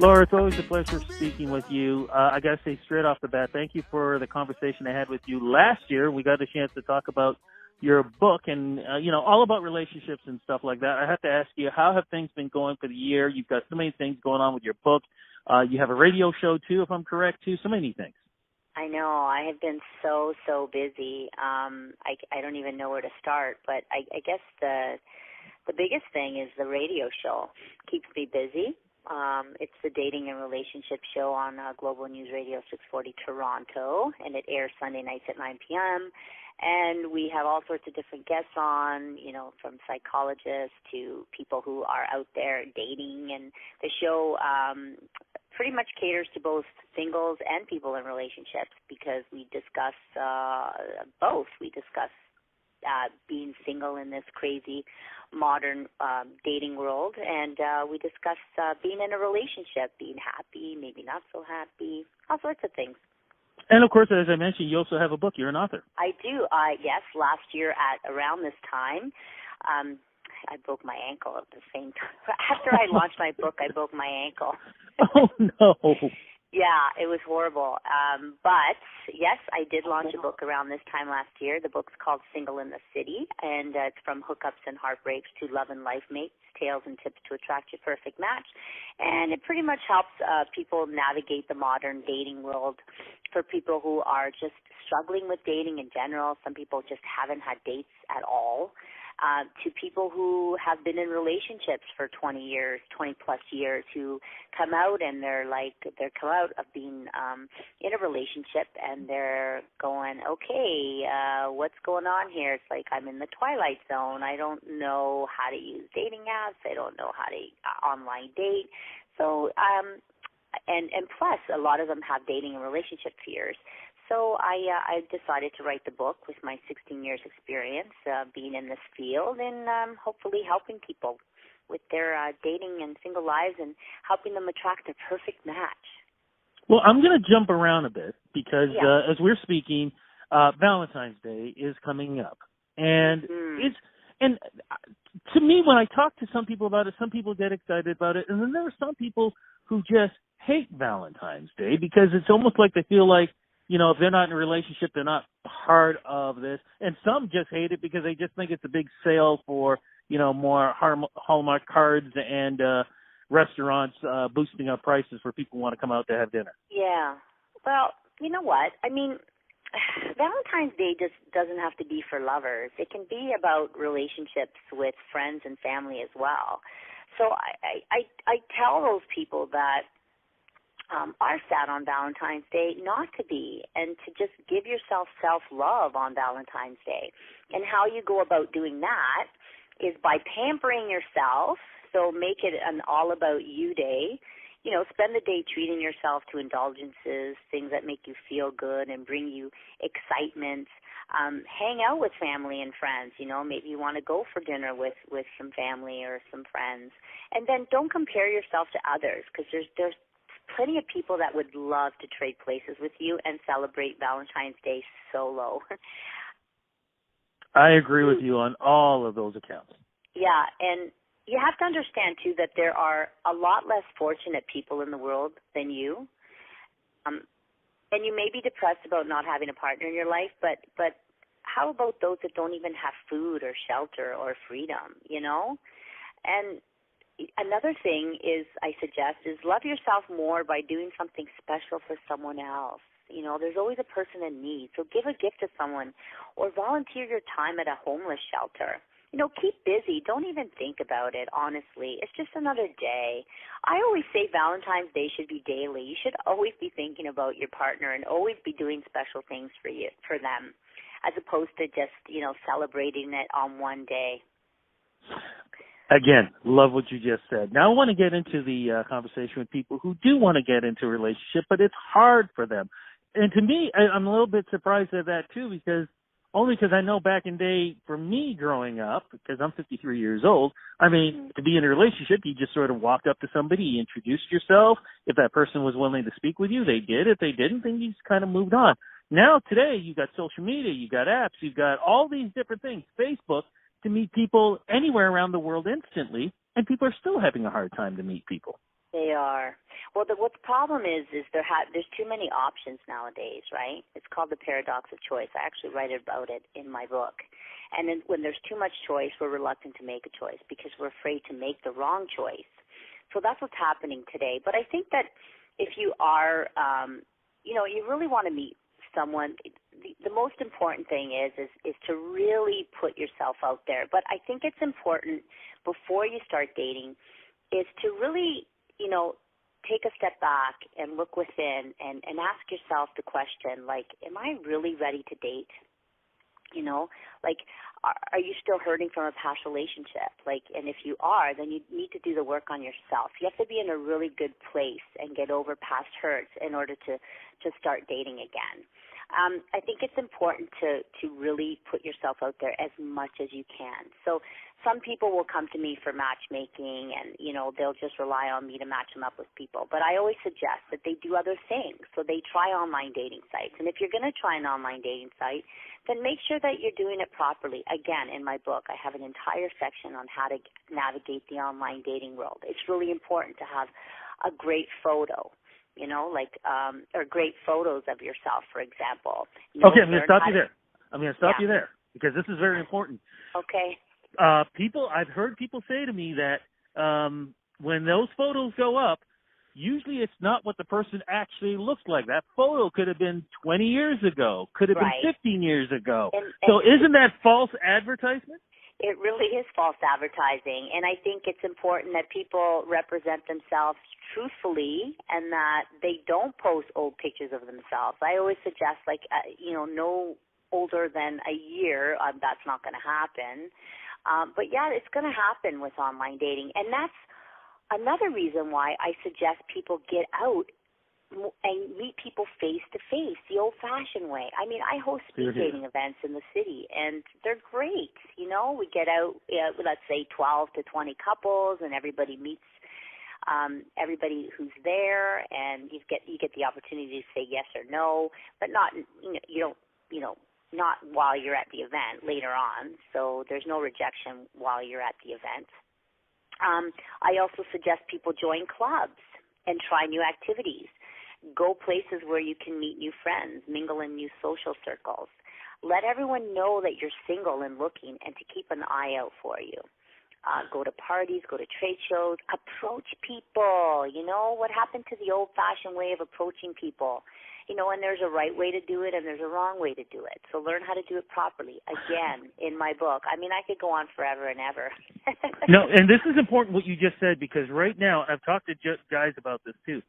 Laura, it's always a pleasure speaking with you. I got to say straight off the bat, thank you for the conversation I had with you last year. We got a chance to talk about your book and, all about relationships and stuff like that. I have to ask you, how have things been going for the year? You've got so many things going on with your book. You have a radio show, too, if I'm correct, too. So many things. I know. I have been so busy. I don't even know where to start, but I guess the biggest thing is the radio show. Keeps me busy. It's the dating and relationship show on Global News Radio 640 Toronto, and it airs Sunday nights at 9 p.m., and we have all sorts of different guests on, from psychologists to people who are out there dating, and the show pretty much caters to both singles and people in relationships because we discuss both. We discuss being single in this crazy modern dating world, and we discuss being in a relationship, being happy, maybe not so happy, all sorts of things. And, of course, as I mentioned, you also have a book. You're an author. I do. Yes, last year at around this time, I broke my ankle at the same time. After I launched my book, I broke my ankle. Oh, no. Yeah, it was horrible. But, yes, I did launch a book around this time last year. The book's called Single in the City, and it's from hookups and heartbreaks to love and life mates, tales and tips to attract your perfect match. And it pretty much helps people navigate the modern dating world for people who are just struggling with dating in general. Some people just haven't had dates at all. To people who have been in relationships for 20 plus years, who come out and they're come out of being in a relationship and they're going, okay, what's going on here? It's like I'm in the twilight zone. I don't know how to use dating apps. I don't know how to online date. So, and plus, a lot of them have dating and relationship fears. So I decided to write the book with my 16 years experience being in this field and hopefully helping people with their dating and single lives and helping them attract a perfect match. Well, I'm going to jump around a bit because as we're speaking, Valentine's Day is coming up. And to me, when I talk to some people about it, some people get excited about it. And then there are some people who just hate Valentine's Day because it's almost like they feel like, if they're not in a relationship, they're not part of this. And some just hate it because they just think it's a big sale for, more Hallmark cards and restaurants boosting up prices for people who want to come out to have dinner. Yeah. Well, you know what? I mean, Valentine's Day just doesn't have to be for lovers. It can be about relationships with friends and family as well. So I tell those people that are sad on Valentine's Day not to be, and to just give yourself self-love on Valentine's Day. And how you go about doing that is by pampering yourself, so make it an all-about-you day. Spend the day treating yourself to indulgences, things that make you feel good and bring you excitement. Hang out with family and friends. Maybe you want to go for dinner with some family or some friends. And then don't compare yourself to others because there's plenty of people that would love to trade places with you and celebrate Valentine's Day solo. I agree with you on all of those accounts. Yeah, and you have to understand, too, that there are a lot less fortunate people in the world than you. And you may be depressed about not having a partner in your life, but how about those that don't even have food or shelter or freedom, And another thing I suggest is love yourself more by doing something special for someone else. There's always a person in need, so give a gift to someone or volunteer your time at a homeless shelter. Keep busy. Don't even think about it, honestly. It's just another day. I always say Valentine's Day should be daily. You should always be thinking about your partner and always be doing special things for them, as opposed to just, celebrating it on one day. Again, love what you just said. Now I want to get into the conversation with people who do want to get into a relationship, but it's hard for them. And to me, I'm a little bit surprised at that too, because I know back in day for me growing up, because I'm 53 years old, I mean, to be in a relationship, you just sort of walked up to somebody, you introduced yourself. If that person was willing to speak with you, they did. If they didn't, then you just kind of moved on. Now today, you've got social media, you've got apps, you've got all these different things, Facebook, to meet people anywhere around the world instantly, and people are still having a hard time to meet people. They are. Well, what the problem is there's too many options nowadays, right? It's called the paradox of choice. I actually write about it in my book. And then when there's too much choice, we're reluctant to make a choice because we're afraid to make the wrong choice. So that's what's happening today. But I think that if you are, you really want to meet someone, the most important thing is to really put yourself out there. But I think it's important before you start dating is to really, take a step back and look within and ask yourself the question, like, am I really ready to date? Are you still hurting from a past relationship? And if you are, then you need to do the work on yourself. You have to be in a really good place and get over past hurts in order to start dating again. I think it's important to really put yourself out there as much as you can. So some people will come to me for matchmaking and, they'll just rely on me to match them up with people. But I always suggest that they do other things. So they try online dating sites. And if you're going to try an online dating site, then make sure that you're doing it properly. Again, in my book, I have an entire section on how to navigate the online dating world. It's really important to have a great photo. Or great photos of yourself, for example. Okay, I'm going to stop you there. You there because this is very important. Okay. I've heard people say to me that when those photos go up, usually it's not what the person actually looks like. That photo could have been 20 years ago, could have been 15 years ago. So isn't that false advertisement? It really is false advertising, and I think it's important that people represent themselves truthfully and that they don't post old pictures of themselves. I always suggest, no older than a year. That's not going to happen. But, yeah, it's going to happen with online dating, and that's another reason why I suggest people get out and meet people face-to-face, the old-fashioned way. I mean, I host speed dating events in the city, and they're great. We get out, let's say 12 to 20 couples, and everybody meets everybody who's there, and you get the opportunity to say yes or no, but not, not while you're at the event, later on. So there's no rejection while you're at the event. I also suggest people join clubs and try new activities. Go places where you can meet new friends, mingle in new social circles. Let everyone know that you're single and looking and to keep an eye out for you. Go to parties, go to trade shows, approach people. What happened to the old-fashioned way of approaching people? And there's a right way to do it and there's a wrong way to do it. So learn how to do it properly. Again, in my book. I could go on forever and ever. No, and this is important what you just said, because right now I've talked to guys about this too.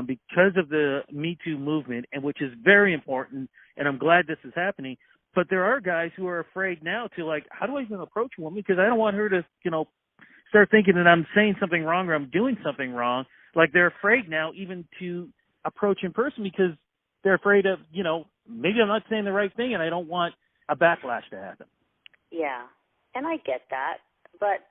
Because of the Me Too movement, and which is very important, and I'm glad this is happening. But there are guys who are afraid now to, how do I even approach a woman? Because I don't want her to, start thinking that I'm saying something wrong or I'm doing something wrong. They're afraid now even to approach in person because they're afraid of, maybe I'm not saying the right thing and I don't want a backlash to happen. Yeah, and I get that. But,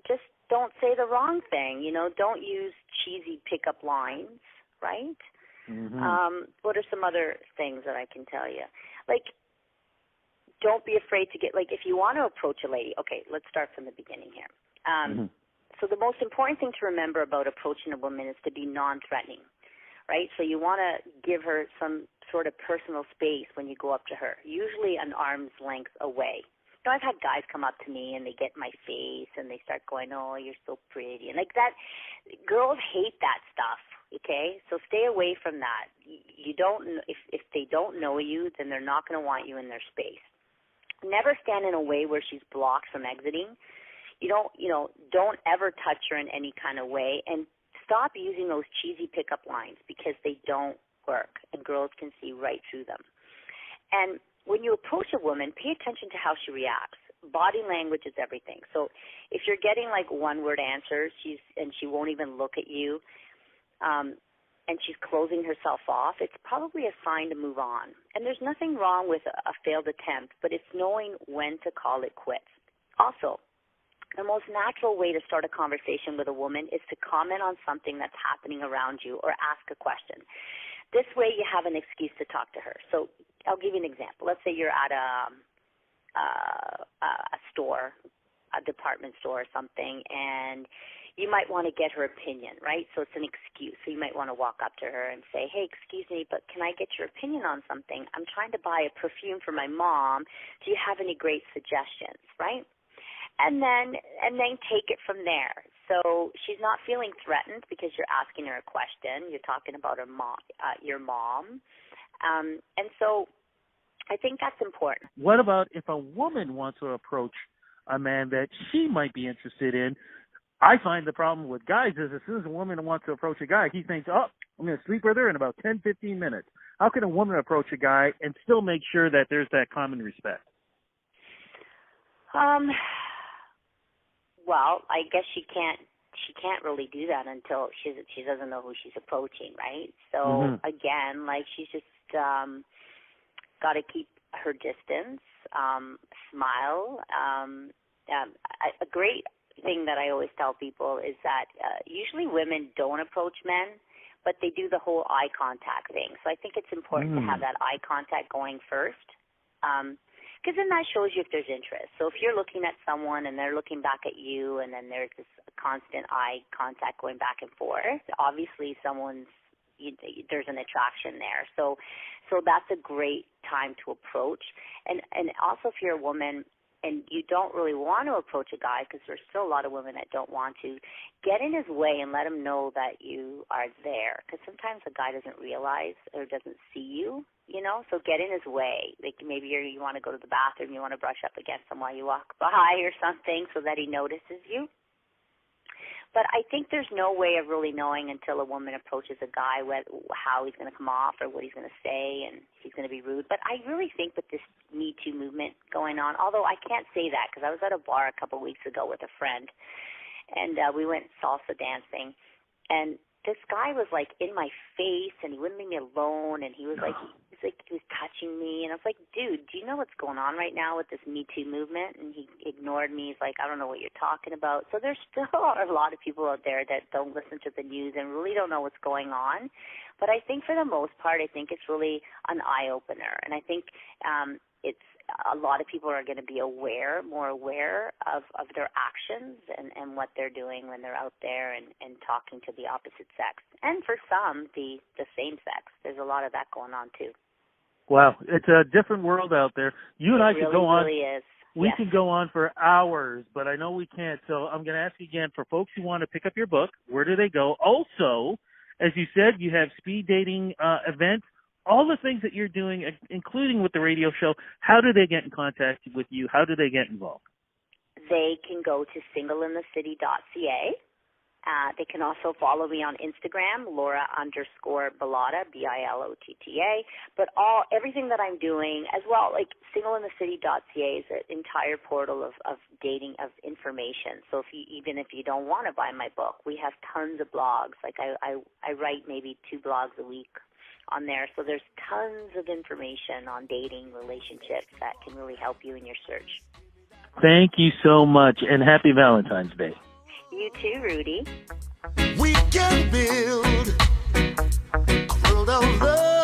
just don't say the wrong thing. Don't use cheesy pickup lines, right? Mm-hmm. What are some other things that I can tell you? Don't be afraid to if you want to approach a lady. Okay, let's start from the beginning here. So the most important thing to remember about approaching a woman is to be non-threatening, right? So you want to give her some sort of personal space when you go up to her, usually an arm's length away. I've had guys come up to me and they get in my face and they start going, "Oh, you're so pretty," and that. Girls hate that stuff. Okay, so stay away from that. You don't. If they don't know you, then they're not going to want you in their space. Never stand in a way where she's blocked from exiting. Don't ever touch her in any kind of way, and stop using those cheesy pickup lines because they don't work and girls can see right through them. And when you approach a woman, pay attention to how she reacts. Body language is everything. So if you're getting one-word answers, she won't even look at you, and she's closing herself off, it's probably a sign to move on. And there's nothing wrong with a failed attempt, but it's knowing when to call it quits. Also, the most natural way to start a conversation with a woman is to comment on something that's happening around you or ask a question. This way you have an excuse to talk to her. So I'll give you an example. Let's say you're at a store, a department store or something, and you might want to get her opinion, right? So it's an excuse. So you might want to walk up to her and say, hey, excuse me, but can I get your opinion on something? I'm trying to buy a perfume for my mom. Do you have any great suggestions, right? And then take it from there. So she's not feeling threatened because you're asking her a question. You're talking about her mom, your mom. And so I think that's important. What about if a woman wants to approach a man that she might be interested in? I find the problem with guys is as soon as a woman wants to approach a guy, he thinks, oh, I'm going to sleep with her in about 10, 15 minutes. How can a woman approach a guy and still make sure that there's that common respect? Well, I guess she can't really do that until she doesn't know who she's approaching, right? So again, like she's just got to keep her distance, smile. A great thing that I always tell people is that usually women don't approach men, but they do the whole eye contact thing. So I think it's important to have that eye contact going first. Because then that shows you if there's interest. So if you're looking at someone and they're looking back at you and then there's this constant eye contact going back and forth, obviously there's an attraction there. So that's a great time to approach. And also if you're a woman and you don't really want to approach a guy, because there's still a lot of women that don't want to, get in his way and let him know that you are there. Because sometimes a guy doesn't realize or doesn't see you, you know, so get in his way. Like maybe you want to go to the bathroom, you want to brush up against him while you walk by or something so that he notices you. But I think there's no way of really knowing until a woman approaches a guy how he's going to come off or what he's going to say and if he's going to be rude. But I really think with this Me Too movement going on, although I can't say that because I was at a bar a couple of weeks ago with a friend, and we went salsa dancing, and this guy was like in my face and he wouldn't leave me alone, and he was touching me, and I was like, dude, do you know what's going on right now with this Me Too movement? And he ignored me. He's like, I don't know what you're talking about. So there's still a lot of people out there that don't listen to the news and really don't know what's going on. But I think for the most part, I think it's really an eye opener, and I think it's a lot of people are going to be more aware of their actions and what they're doing when they're out there and talking to the opposite sex. And for some, the same sex. There's a lot of that going on too. Wow, it's a different world out there. You and I could go on. It really is. We could go on for hours, but I know we can't. So I'm going to ask you again, for folks who want to pick up your book, where do they go? Also, as you said, you have speed dating events. All the things that you're doing, including with the radio show, how do they get in contact with you? How do they get involved? They can go to singleinthecity.ca. They can also follow me on Instagram, Laura_Bilotta, Bilotta. But everything that I'm doing as well, like singleinthecity.ca is an entire portal of dating, of information. So even if you don't want to buy my book, we have tons of blogs. Like I write maybe 2 blogs a week on there. So there's tons of information on dating, relationships that can really help you in your search. Thank you so much, and happy Valentine's Day. You too, Rudy. We can build a world of love.